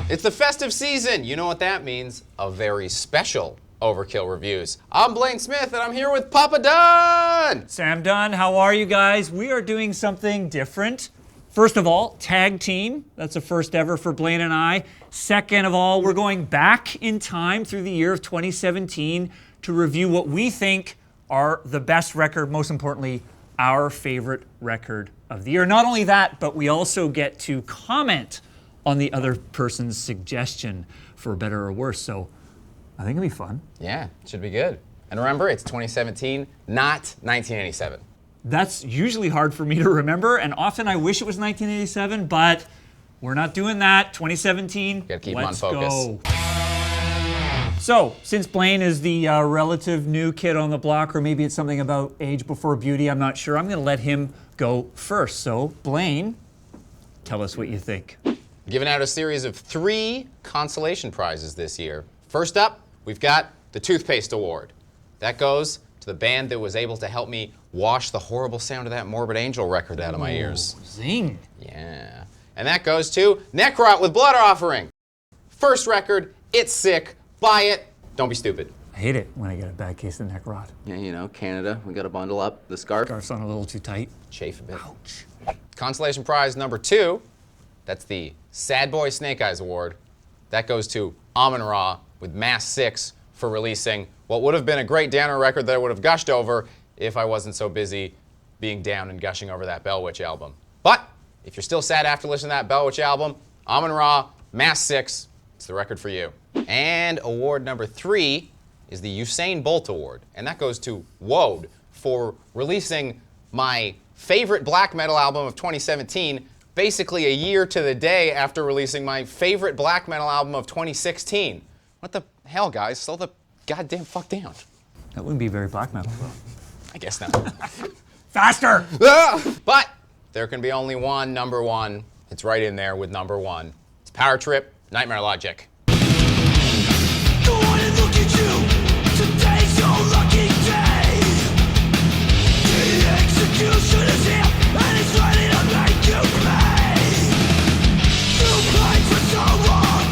It's the festive season. You know what that means. A very special Overkill Reviews. I'm Blayne Smith, and I'm here with Papa Dunn! Sam Dunn, how are you guys? We are doing something different. First of all, tag team. That's a first ever for Blayne and I. Second of all, we're going back in time through the year of 2017 to review what we think are the best record, most importantly, our favorite record of the year. Not only that, but we also get to comment on the other person's suggestion for better or worse. So I think it'll be fun. Yeah, it should be good. And remember, it's 2017, not 1987. That's usually hard for me to remember, and often I wish it was 1987, but we're not doing that. 2017, Gotta keep let's on focus. go. So, since Blayne is the relative new kid on the block, or maybe it's something about age before beauty, I'm not sure, I'm gonna let him go first. So, Blayne, tell us what you think. Giving out a series of 3 consolation prizes this year. First up, we've got the Toothpaste Award. That goes to the band that was able to help me wash the horrible sound of that Morbid Angel record out of my ears. Zing. Yeah. And that goes to Necrot with Blood Offering. First record, it's sick, buy it, don't be stupid. I hate it when I get a bad case of neck rot. Yeah, you know, Canada, we gotta bundle up the scarf. Scarf's on a little too tight. Chafe a bit. Ouch. Consolation prize number 2, that's the Sad Boy Snake Eyes Award. That goes to Amon-Ra with Mass 6 for releasing what would have been a great downer record that I would have gushed over if I wasn't so busy being down and gushing over that Bell Witch album. But if you're still sad after listening to that Bell Witch album, Amon-Ra, Mass 6, it's the record for you. And award number 3 is the Usain Bolt Award, and that goes to Woad for releasing my favorite black metal album of 2017, basically a year to the day after releasing my favorite black metal album of 2016. What the hell, guys? Slow the goddamn fuck down. That wouldn't be very black metal, though. I guess not. Faster! But there can be only one number 1. It's right in there with number 1. It's Power Trip, Nightmare Logic. Go on and look at you. Today's your lucky day. The execution is here, and it's ready to make you pay. You played for so long,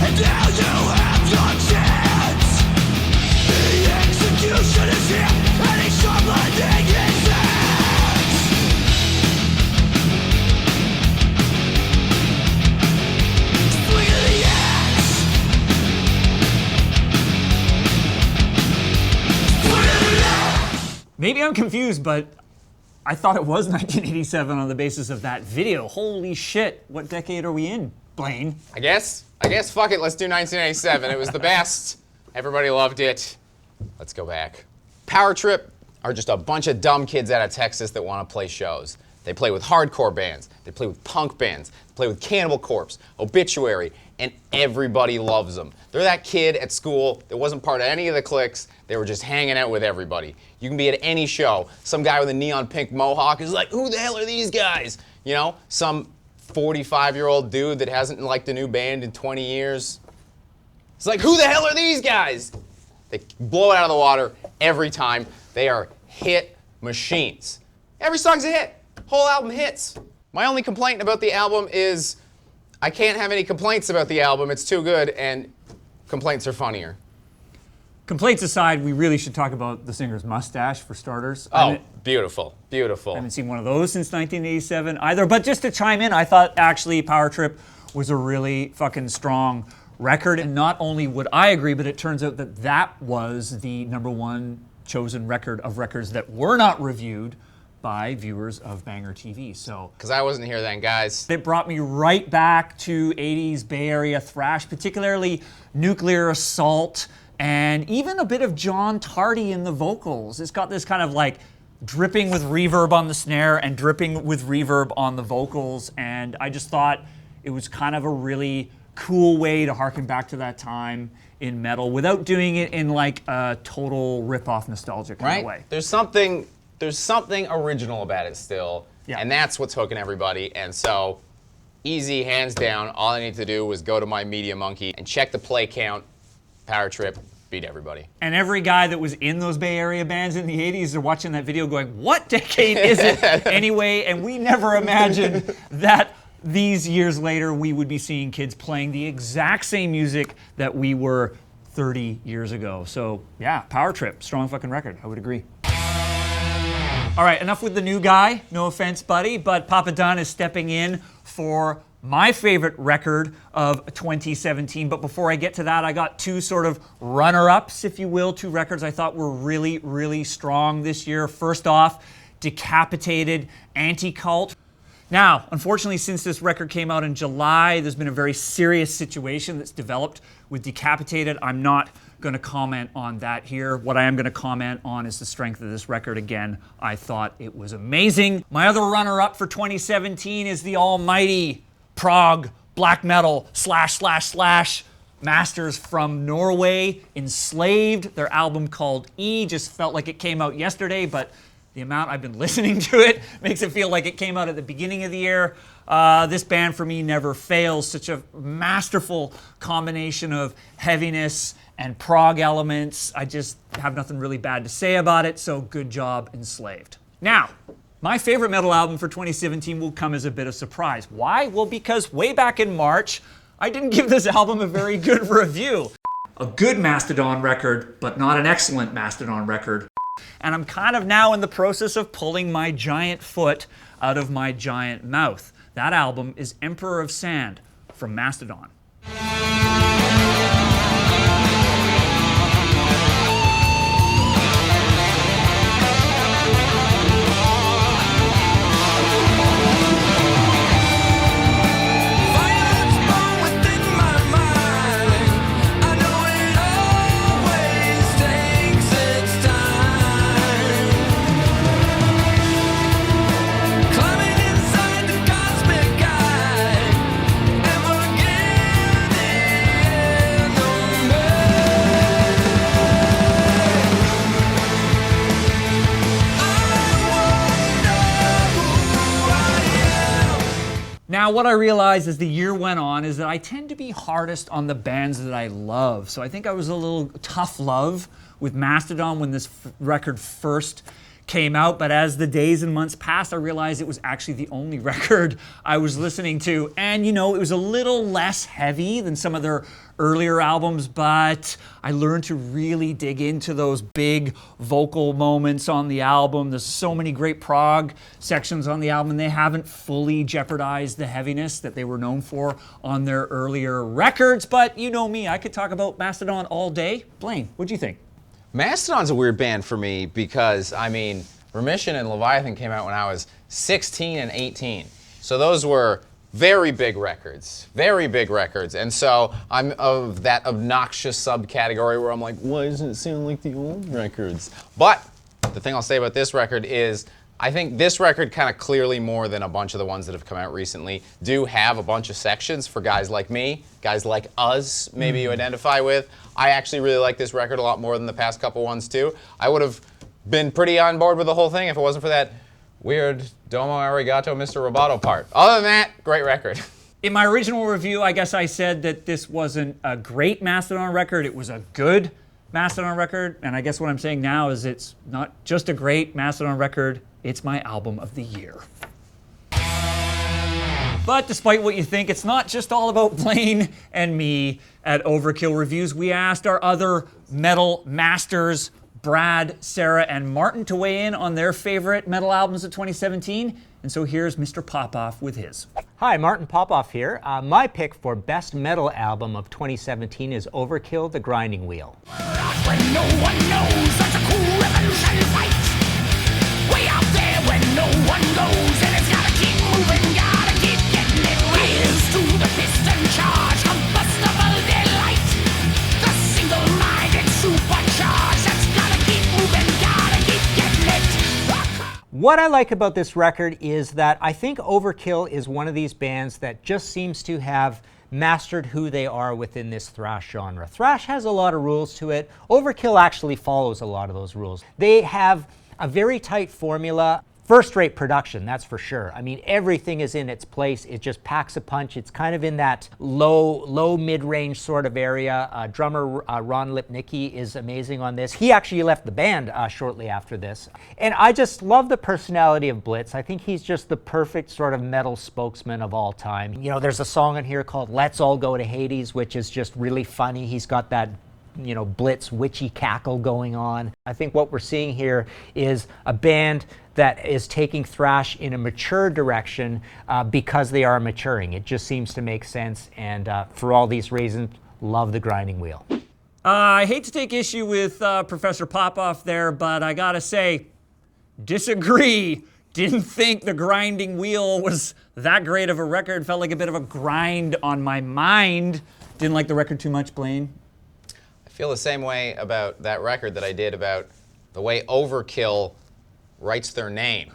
and now you have your chance. The execution is here, and he's sharpening his axe. Swing of the axe. Maybe I'm confused, but I thought it was 1987 on the basis of that video. Holy shit, what decade are we in, Blayne? I guess fuck it, let's do 1987. It was the best. Everybody loved it. Let's go back. Power Trip are just a bunch of dumb kids out of Texas that want to play shows. They play with hardcore bands, they play with punk bands, they play with Cannibal Corpse, Obituary, and everybody loves them. They're that kid at school that wasn't part of any of the cliques, they were just hanging out with everybody. You can be at any show, some guy with a neon pink mohawk is like, who the hell are these guys? You know, some 45-year-old dude that hasn't liked a new band in 20 years. It's like, who the hell are these guys? They blow it out of the water every time. They are hit machines. Every song's a hit. Whole album hits. My only complaint about the album is I can't have any complaints about the album. It's too good, and complaints are funnier. Complaints aside, we really should talk about the singer's mustache, for starters. Oh, beautiful, beautiful. I haven't seen one of those since 1987 either. But just to chime in, I thought actually Power Trip was a really fucking strong record. And not only would I agree, but it turns out that that was the number 1 chosen record of records that were not reviewed by viewers of BangerTV. So, Because I wasn't here then, guys. it brought me right back to 80s Bay Area thrash, particularly Nuclear Assault, and even a bit of John Tardy in the vocals. It's got this kind of like dripping with reverb on the snare and dripping with reverb on the vocals, and I just thought it was kind of a really cool way to harken back to that time in metal without doing it in like a total rip-off nostalgia kind of way. There's something original about it still, Yeah. and that's what's hooking everybody. And so, easy, hands down, all I need to do was go to my Media Monkey and check the play count. Power Trip beat everybody. And every guy that was in those Bay Area bands in the 80s are watching that video going, what decade is it anyway? And we never imagined that these years later, we would be seeing kids playing the exact same music that we were 30 years ago. So yeah, Power Trip, strong fucking record. I would agree. All right, enough with the new guy. No offense, buddy, but Papa Dunn is stepping in for my favorite record of 2017. But before I get to that, I got two sort of runner-ups, if you will, two records I thought were really, really strong this year. First off, Decapitated, Anti-Cult. Now, unfortunately, since this record came out in July, there's been a very serious situation that's developed with Decapitated. I'm not going to comment on that here. What I am going to comment on is the strength of this record. Again, I thought it was amazing. My other runner-up for 2017 is the almighty prog black metal / masters from Norway, Enslaved. Their album called E just felt like it came out yesterday, but the amount I've been listening to it makes it feel like it came out at the beginning of the year. This band for me never fails. Such a masterful combination of heaviness and prog elements. I just have nothing really bad to say about it, so good job, Enslaved. Now, my favorite metal album for 2017 will come as a bit of surprise. Why? Well, because way back in March, I didn't give this album a very good review. A good Mastodon record, but not an excellent Mastodon record. And I'm kind of now in the process of pulling my giant foot out of my giant mouth. That album is Emperor of Sand from Mastodon. Now, what I realized as the year went on is that I tend to be hardest on the bands that I love. So I think I was a little tough love with Mastodon when this record first came out. But as the days and months passed, I realized it was actually the only record I was listening to. And, you know, it was a little less heavy than some of their earlier albums, but I learned to really dig into those big vocal moments on the album. There's so many great prog sections on the album, and they haven't fully jeopardized the heaviness that they were known for on their earlier records. But you know me, I could talk about Mastodon all day. Blayne, what'd you think? Mastodon's a weird band for me because, I mean, Remission and Leviathan came out when I was 16 and 18. So those were very big records, very big records. And so I'm of that obnoxious subcategory where I'm like, why doesn't it sound like the old records? But the thing I'll say about this record is I think this record kind of clearly more than a bunch of the ones that have come out recently do have a bunch of sections for guys like me, guys like us, maybe you identify with. I actually really like this record a lot more than the past couple ones too. I would have been pretty on board with the whole thing if it wasn't for that weird Domo Arigato Mr. Roboto part. Other than that, great record. In my original review, I guess I said that this wasn't a great Mastodon record, it was a good Mastodon record. And I guess what I'm saying now is it's not just a great Mastodon record, it's my album of the year. But despite what you think, it's not just all about Blayne and me at Overkill Reviews. We asked our other metal masters, Brad, Sarah, and Martin, to weigh in on their favorite metal albums of 2017. And so here's Mr. Popoff with his. Hi, Martin Popoff here. My pick for best metal album of 2017 is Overkill, The Grinding Wheel. When no one knows such a cool revolution fight. Way out there when no one goes, and it's gotta keep moving, gotta keep getting it. Wheels to the piston charge, combustible delight. The single-minded supercharge that's gotta keep moving, gotta keep getting it. What I like about this record is that I think Overkill is one of these bands that just seems to have mastered who they are within this thrash genre. Thrash has a lot of rules to it. Overkill actually follows a lot of those rules. They have a very tight formula. first-rate production, that's for sure. I mean, everything is in its place. It just packs a punch. It's kind of in that low mid-range sort of area. Drummer Ron Lipnicki is amazing on this. He actually left the band shortly after this. And I just love the personality of Blitz. I think he's just the perfect sort of metal spokesman of all time. You know, there's a song in here called Let's All Go to Hades, which is just really funny. He's got that, you know, Blitz witchy cackle going on. I think what we're seeing here is a band that is taking thrash in a mature direction because they are maturing. It just seems to make sense, and for all these reasons, love the grinding wheel. I hate to take issue with Professor Popoff there, but I gotta say, disagree. Didn't think the grinding wheel was that great of a record. Felt like a bit of a grind on my mind. Didn't like the record too much, Blayne. I feel the same way about that record that I did about the way Overkill writes their name.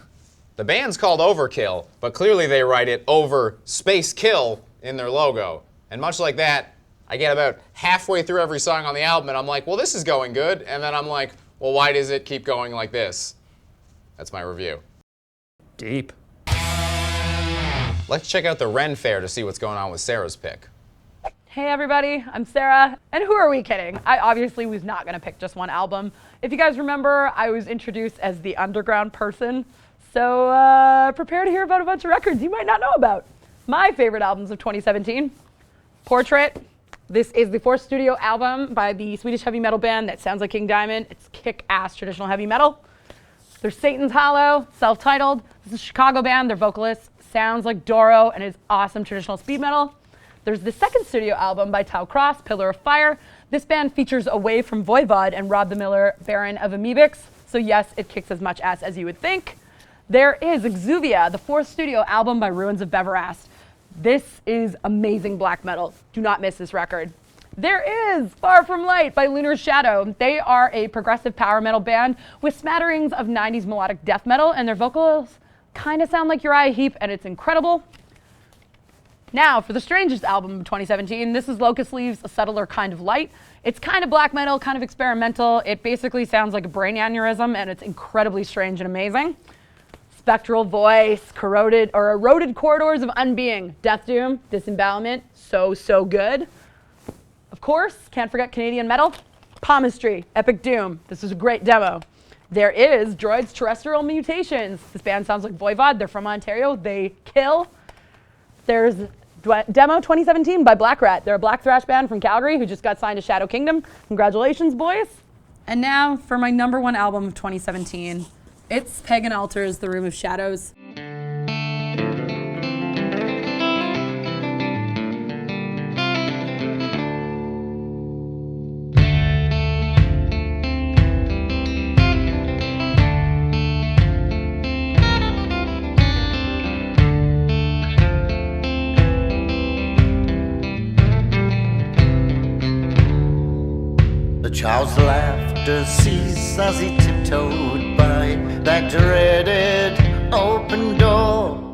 The band's called Overkill, but clearly they write it over space kill in their logo. And much like that, I get about halfway through every song on the album and I'm like, well, this is going good. And then I'm like, well, why does it keep going like this? That's my review. Deep. Let's check out the Ren Fair to see what's going on with Sarah's pick. Hey everybody, I'm Sarah, and who are we kidding? I obviously was not gonna pick just one album. If you guys remember, I was introduced as the underground person, so prepare to hear about a bunch of records you might not know about. My favorite albums of 2017, Portrait. This is the fourth studio album by the Swedish heavy metal band that sounds like King Diamond. It's kick-ass traditional heavy metal. There's Satan's Hollow, self-titled. This is a Chicago band. Their vocalist sounds like Doro and is awesome traditional speed metal. There's the second studio album by Tau Cross, Pillar of Fire. This band features Away from Voivod and Rob the Miller, Baron of Amoebics. So yes, it kicks as much ass as you would think. There is Exuvia, the fourth studio album by Ruins of Beverast. This is amazing black metal. Do not miss this record. There is Far From Light by Lunar Shadow. They are a progressive power metal band with smatterings of 90s melodic death metal, and their vocals kind of sound like Uriah Heep, and it's incredible. Now, for the strangest album of 2017, this is Locust Leaves, A Subtler Kind of Light. It's kind of black metal, kind of experimental. It basically sounds like a brain aneurysm, and it's incredibly strange and amazing. Spectral Voice, Eroded Corridors of Unbeing, Death Doom, Disembowelment, so good. Of course, can't forget Canadian metal, Palmistry, Epic Doom. This is a great demo. There is Droid's Terrestrial Mutations. This band sounds like Voivod. They're from Ontario. They kill. There's Demo 2017 by Black Rat. They're a black thrash band from Calgary who just got signed to Shadow Kingdom. Congratulations, boys. And now for my number one album of 2017. It's Pagan Altars, The Room of Shadows. The child's laughter ceased as he tiptoed by that dreaded open door.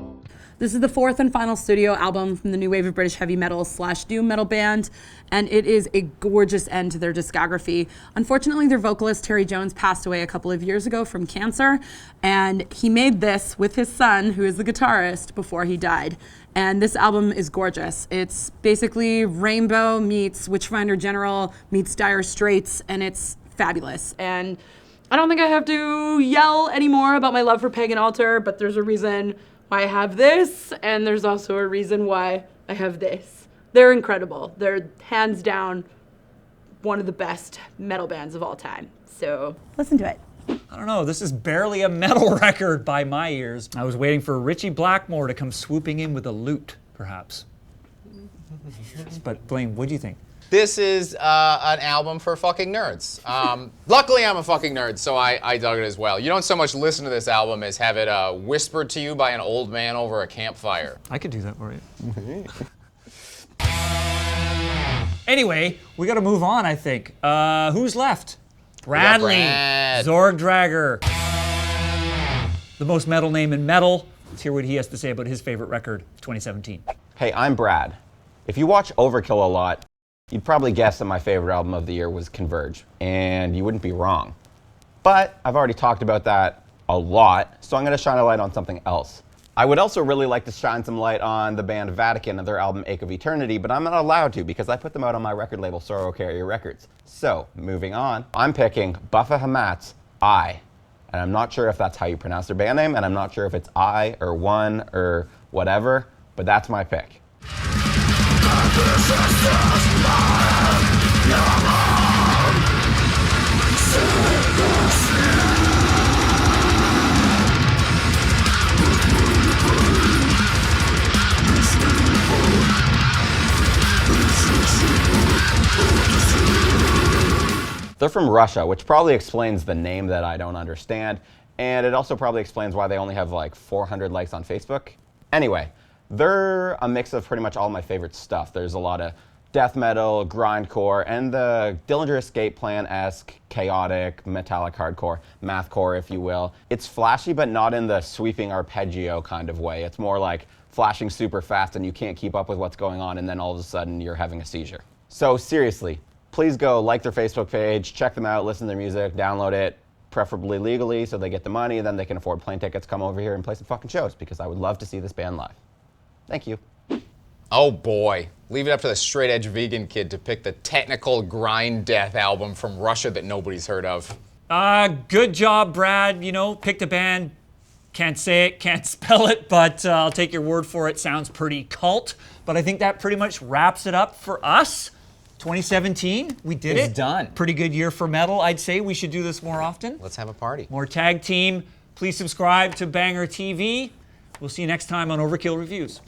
This is the fourth and final studio album from the new wave of British heavy metal / doom metal band, and it is a gorgeous end to their discography. Unfortunately, their vocalist Terry Jones passed away a couple of years ago from cancer, and he made this with his son, who is the guitarist, before he died. And this album is gorgeous. It's basically Rainbow meets Witchfinder General meets Dire Straits, and it's fabulous. And I don't think I have to yell anymore about my love for Pagan Altar, but there's a reason why I have this, and there's also a reason why I have this. They're incredible. They're hands down one of the best metal bands of all time. So listen to it. I don't know, this is barely a metal record by my ears. I was waiting for Richie Blackmore to come swooping in with a lute, perhaps. But Blayne, what do you think? This is an album for fucking nerds. Luckily, I'm a fucking nerd, so I dug it as well. You don't so much listen to this album as have it whispered to you by an old man over a campfire. I could do that for you. Anyway, we gotta move on, I think. Who's left? Bradley, Brad. Zorg Dragger, the most metal name in metal. Let's hear what he has to say about his favorite record of 2017. Hey, I'm Brad. If you watch Overkill a lot, you'd probably guess that my favorite album of the year was Converge, and you wouldn't be wrong. But I've already talked about that a lot, so I'm going to shine a light on something else. I would also really like to shine some light on the band Vatican and their album Ache of Eternity, but I'm not allowed to because I put them out on my record label Sorrow Carrier Records. So, moving on, I'm picking Buffa Hamat's I. And I'm not sure if that's how you pronounce their band name, and I'm not sure if it's I or one or whatever, but that's my pick. They're from Russia, which probably explains the name that I don't understand, and it also probably explains why they only have like 400 likes on Facebook. Anyway, they're a mix of pretty much all my favorite stuff. There's a lot of death metal, grindcore, and the Dillinger Escape Plan-esque, chaotic, metallic hardcore, mathcore, if you will. It's flashy, but not in the sweeping arpeggio kind of way. It's more like flashing super fast and you can't keep up with what's going on, and then all of a sudden you're having a seizure. So seriously, please go like their Facebook page, check them out, listen to their music, download it, preferably legally so they get the money, then they can afford plane tickets, come over here and play some fucking shows because I would love to see this band live. Thank you. Oh boy, leave it up to the straight edge vegan kid to pick the technical grind death album from Russia that nobody's heard of. Good job, Brad. You know, picked a band. Can't say it, can't spell it, but I'll take your word for it. Sounds pretty cult. But I think that pretty much wraps it up for us. 2017, we did it. It's done. Pretty good year for metal, I'd say. We should do this more often. Let's have a party. More tag team. Please subscribe to Banger TV. We'll see you next time on Overkill Reviews.